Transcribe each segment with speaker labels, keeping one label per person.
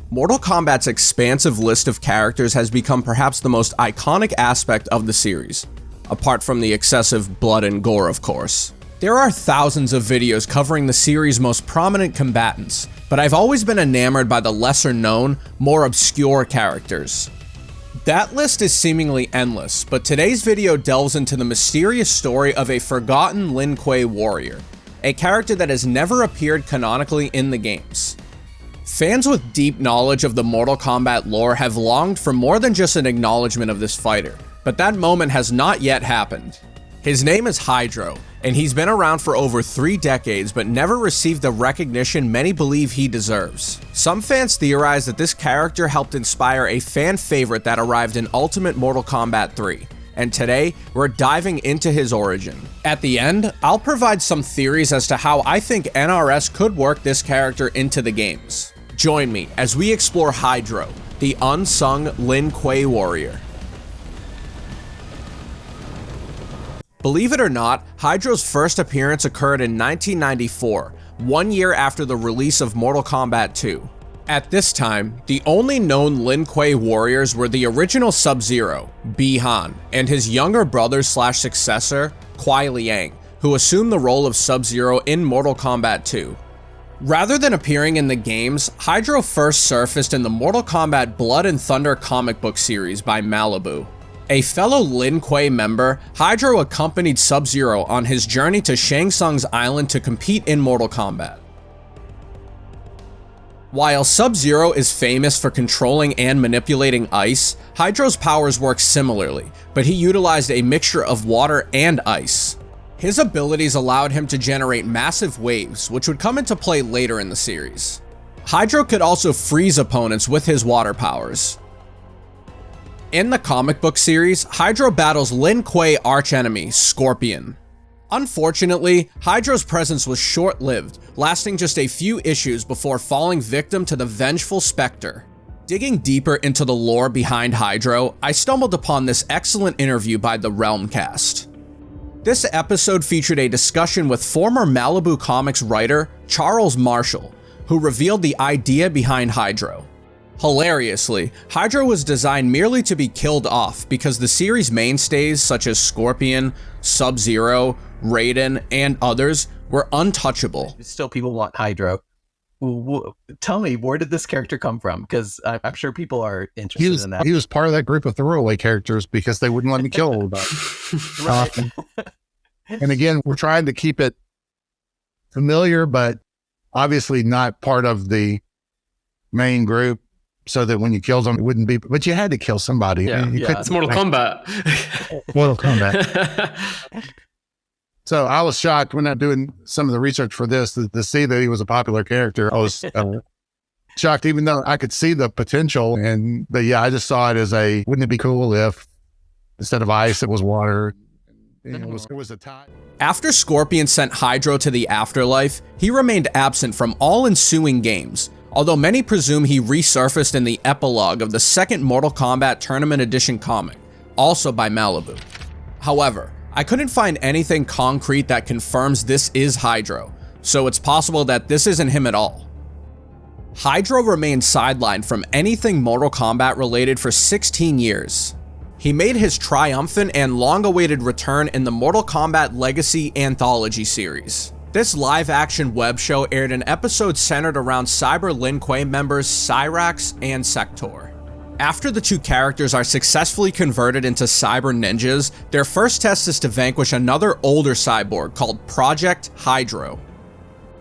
Speaker 1: Mortal Kombat's expansive list of characters has become perhaps the most iconic aspect of the series, apart from the excessive blood and gore, of course. There are thousands of videos covering the series' most prominent combatants, but I've always been enamored by the lesser known, more obscure characters. That list is seemingly endless, but today's video delves into the mysterious story of a forgotten Lin Kuei warrior, a character that has never appeared canonically in the games. Fans with deep knowledge of the Mortal Kombat lore have longed for more than just an acknowledgement of this fighter, but that moment has not yet happened. His name is Hydro, and he's been around for over 3 decades but never received the recognition many believe he deserves. Some fans theorize that this character helped inspire a fan favorite that arrived in Ultimate Mortal Kombat 3, and today we're diving into his origin. At the end, I'll provide some theories as to how I think NRS could work this character into the games. Join me as we explore Hydro, the unsung Lin Kuei warrior. Believe it or not, Hydro's first appearance occurred in 1994, 1 year after the release of Mortal Kombat 2. At this time, the only known Lin Kuei warriors were the original Sub-Zero, Bi-Han, and his younger brother/successor, Kuai Liang, who assumed the role of Sub-Zero in Mortal Kombat 2. Rather than appearing in the games, Hydro first surfaced in the Mortal Kombat Blood and Thunder comic book series by Malibu. A fellow Lin Kuei member, Hydro accompanied Sub-Zero on his journey to Shang Tsung's island to compete in Mortal Kombat. While Sub-Zero is famous for controlling and manipulating ice, Hydro's powers work similarly, but he utilized a mixture of water and ice. His abilities allowed him to generate massive waves, which would come into play later in the series. Hydro could also freeze opponents with his water powers. In the comic book series, Hydro battles Lin Kuei archenemy, Scorpion. Unfortunately, Hydro's presence was short-lived, lasting just a few issues before falling victim to the vengeful Spectre. Digging deeper into the lore behind Hydro, I stumbled upon this excellent interview by the Realmcast. This episode featured a discussion with former Malibu Comics writer Charles Marshall, who revealed the idea behind Hydro. Hilariously, Hydro was designed merely to be killed off because the series' mainstays such as Scorpion, Sub-Zero, Raiden, and others were untouchable.
Speaker 2: Still, people want Hydro. Tell me, where did this character come from? Because I'm sure people are interested in that.
Speaker 3: He was part of that group of throwaway characters because they wouldn't let me kill them.
Speaker 2: Right.
Speaker 3: And again, we're trying to keep it familiar, but obviously not part of the main group, so that when you killed them, it wouldn't be, but you had to kill somebody.
Speaker 4: Yeah,
Speaker 3: I mean,
Speaker 4: it's Mortal Kombat.
Speaker 3: Mortal Kombat. So I was shocked when I'm doing some of the research for this to see that he was a popular character. I was shocked, even though I could see the potential. But yeah, I just saw it as wouldn't it be cool if instead of ice, it was water? It was a tie.
Speaker 1: After Scorpion sent Hydro to the afterlife, he remained absent from all ensuing games, although many presume he resurfaced in the epilogue of the second Mortal Kombat Tournament Edition comic, also by Malibu. However, I couldn't find anything concrete that confirms this is Hydro, so it's possible that this isn't him at all. Hydro remained sidelined from anything Mortal Kombat related for 16 years. He made his triumphant and long-awaited return in the Mortal Kombat Legacy Anthology series. This live-action web show aired an episode centered around Cyber Lin Kuei members Cyrax and Sector. After the two characters are successfully converted into cyber ninjas, their first test is to vanquish another older cyborg called Project Hydro.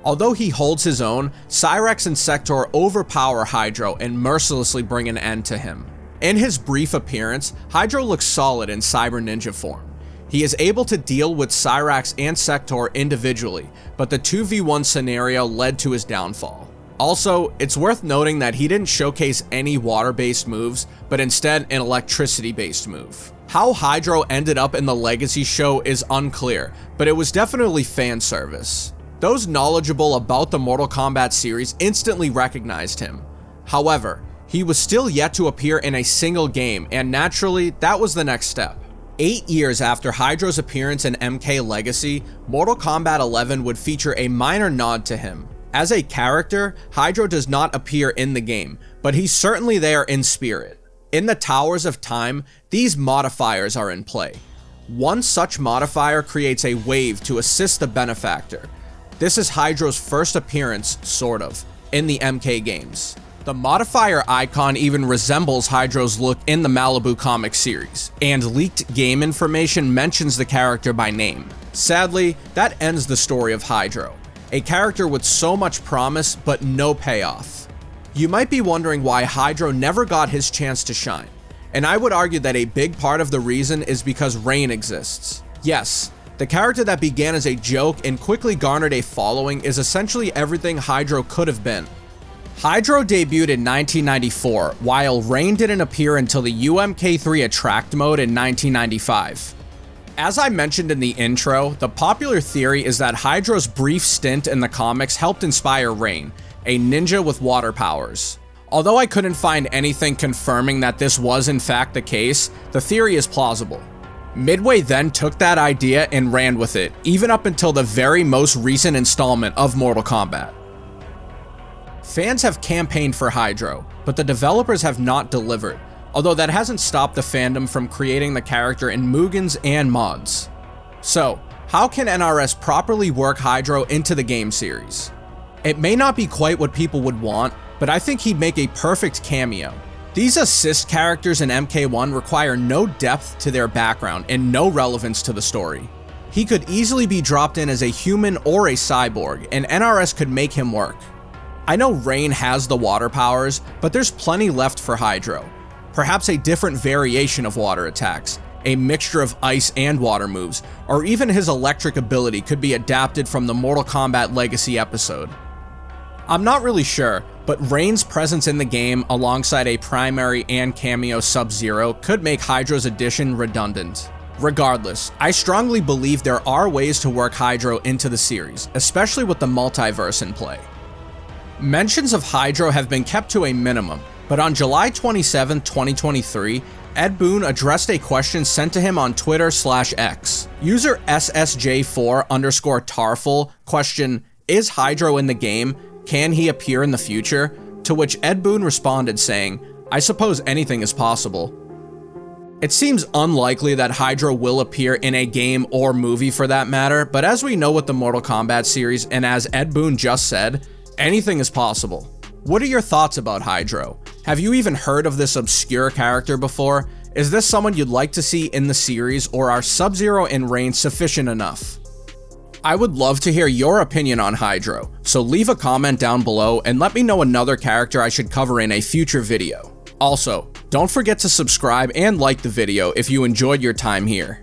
Speaker 1: Although he holds his own, Cyrax and Sector overpower Hydro and mercilessly bring an end to him. In his brief appearance, Hydro looks solid in cyber ninja form. He is able to deal with Cyrax and Sector individually, but the 2v1 scenario led to his downfall. Also, it's worth noting that he didn't showcase any water-based moves, but instead an electricity-based move. How Hydro ended up in the Legacy show is unclear, but it was definitely fan service. Those knowledgeable about the Mortal Kombat series instantly recognized him. However, he was still yet to appear in a single game, and naturally, that was the next step. 8 years after Hydro's appearance in MK Legacy, Mortal Kombat 11 would feature a minor nod to him. As a character, Hydro does not appear in the game, but he's certainly there in spirit. In the Towers of Time, these modifiers are in play. One such modifier creates a wave to assist the benefactor. This is Hydro's first appearance, sort of, in the MK games. The modifier icon even resembles Hydro's look in the Malibu comic series, and leaked game information mentions the character by name. Sadly, that ends the story of Hydro, a character with so much promise but no payoff. You might be wondering why Hydro never got his chance to shine, and I would argue that a big part of the reason is because Rain exists. Yes, the character that began as a joke and quickly garnered a following is essentially everything Hydro could have been. Hydro debuted in 1994, while Rain didn't appear until the UMK3 Attract mode in 1995. As I mentioned in the intro, the popular theory is that Hydro's brief stint in the comics helped inspire Rain, a ninja with water powers. Although I couldn't find anything confirming that this was in fact the case, the theory is plausible. Midway then took that idea and ran with it, even up until the very most recent installment of Mortal Kombat. Fans have campaigned for Hydro, but the developers have not delivered, although that hasn't stopped the fandom from creating the character in Mugans and mods. So, how can NRS properly work Hydro into the game series? It may not be quite what people would want, but I think he'd make a perfect cameo. These assist characters in MK1 require no depth to their background and no relevance to the story. He could easily be dropped in as a human or a cyborg, and NRS could make him work. I know Rain has the water powers, but there's plenty left for Hydro. Perhaps a different variation of water attacks, a mixture of ice and water moves, or even his electric ability could be adapted from the Mortal Kombat Legacy episode. I'm not really sure, but Rain's presence in the game alongside a primary and cameo Sub-Zero could make Hydro's addition redundant. Regardless, I strongly believe there are ways to work Hydro into the series, especially with the multiverse in play. Mentions of Hydro have been kept to a minimum, but on July 27, 2023, Ed Boon addressed a question sent to him on Twitter/X. User SSJ4_Tarful questioned, "Is Hydro in the game? Can he appear in the future?" To which Ed Boon responded saying, "I suppose anything is possible." It seems unlikely that Hydro will appear in a game or movie for that matter, but as we know with the Mortal Kombat series, and as Ed Boon just said, anything is possible. What are your thoughts about Hydro? Have you even heard of this obscure character before? Is this someone you'd like to see in the series, or are Sub-Zero and Rain sufficient enough? I would love to hear your opinion on Hydro, so leave a comment down below and let me know another character I should cover in a future video. Also, don't forget to subscribe and like the video if you enjoyed your time here.